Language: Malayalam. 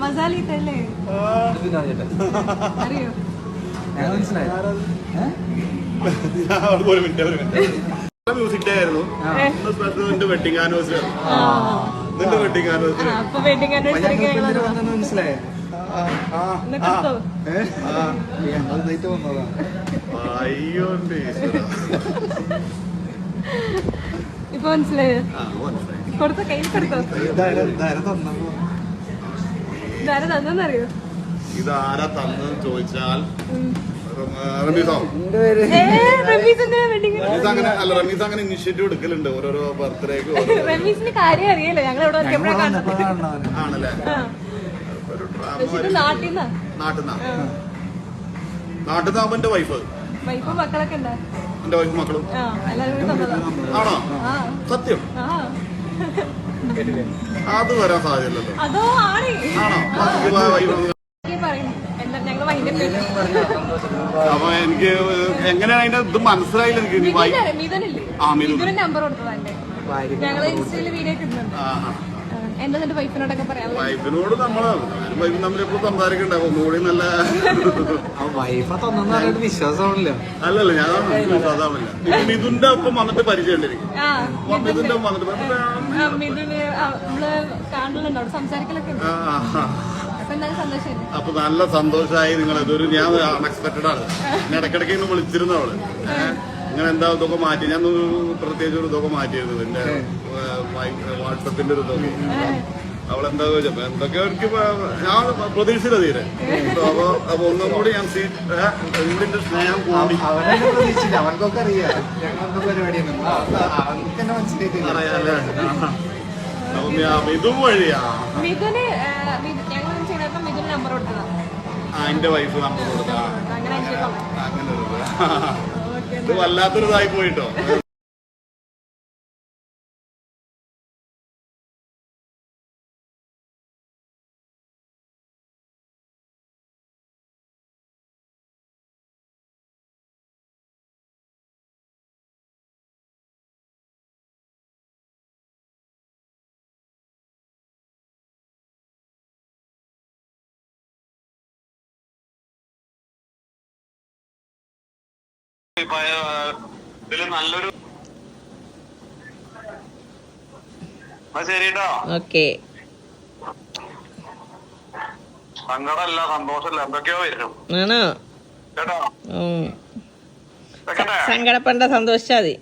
മസാല ഇട്ടല്ലേ അറിയോ? മ്യൂസിക് ഡേ ആയിരുന്നു. Wedding anniversary. മനസ്സിലായോ? അയ്യോ ഇപ്പൊ മനസ്സിലായോ? കൊടുത്തോ, കയ്യിൽ കൊടുത്തോ. ഇതാരാ തന്നറിയോ? ഇതാരാ തന്നെന്ന് ചോദിച്ചാൽ റമീസ് അങ്ങനെ ഇനിഷ്യേറ്റീവ് എടുക്കലുണ്ട് ഓരോരോ ബർത്ത്ഡേക്ക്. റമീസിന് കാര്യം അറിയാലോ, ഞങ്ങൾ ഇവിടെ ആണല്ലേ? നാട്ടിന്നാകുമ്പോ എന്റെ വൈഫും മക്കളൊക്കെ ഉണ്ടോ? എന്റെ വൈഫും മക്കളും. ആണോ? സത്യം? അത് വരാൻ സാധ്യതയല്ലോ. അതോ ആണ്. ആണോ? അപ്പൊ എനിക്ക് എങ്ങനെയാണ് അതിന്റെ ഇത് മനസ്സിലായില്ല. എനിക്ക് നമ്പർ കൊടുത്തതാ ഞങ്ങള് ഇൻസ്റ്റയില് വീഡിയോ കിട്ടുന്നുണ്ട്. എന്താ വൈഫിനോടൊക്കെ പറയാം? വൈഫിനോട് വൈഫ് തമ്മിലെപ്പോഴും സംസാരിക്കണ്ടാവും. ഒന്നുകൂടി നല്ല വിശ്വാസമാണല്ലോ. അല്ലല്ല, ഞാൻ വിശ്വാസമാണില്ല. മിഥുന്റെ ഒപ്പം വന്നിട്ട് പരിചയമുണ്ട് എനിക്ക്. മിഥുന്റെ ഒപ്പം വന്നിട്ട് മിഥുന് നമ്മള് കാണലുണ്ടോ, സംസാരിക്കലൊക്കെ ഉണ്ട്. അപ്പൊ നല്ല സന്തോഷമായി. നിങ്ങൾ ഇതൊരു ഞാൻ അൺഎക്സ്പെക്ടഡ് ആണ്. ഇടയ്ക്കിടയ്ക്ക് ഇന്ന് വിളിച്ചിരുന്നു അവള്. ഇങ്ങനെ എന്താ ഇതൊക്കെ മാറ്റി. ഞാൻ പ്രത്യേകിച്ച് ഒരു ഇതൊക്കെ മാറ്റിയിരുന്നു എന്റെ വാട്സപ്പിന്റെ ഒരു ഇതൊക്കെ. അവളെന്താ ചോദിച്ചപ്പോ എന്തൊക്കെയോ എനിക്ക് ഞാൻ പ്രതീക്ഷിച്ചില്ല തീരെ. അപ്പൊ ഒന്നും കൂടി ഞാൻ ഇതിന്റെ സ്നേഹം കൂടി അവർക്കൊക്കെ അറിയാം അറിയാല്ലേ. മിഥുൻ വഴിയാ നമ്പർ കൊടുത്തതാ. എന്റെ വൈഫ് നമ്പർ കൊടുത്താ. അങ്ങനെ ഇത് വല്ലാത്തൊരു ഇതായി പോയിട്ടോ. ഇതില് നല്ലൊരു ശരിട്ടോ. ഓക്കെ. സങ്കടമല്ല, സന്തോഷമല്ല, എന്തൊക്കെയോ വരും. ആണോ? കേട്ടോ? സങ്കടപ്പെടണ്ട, സന്തോഷിച്ചാ മതി.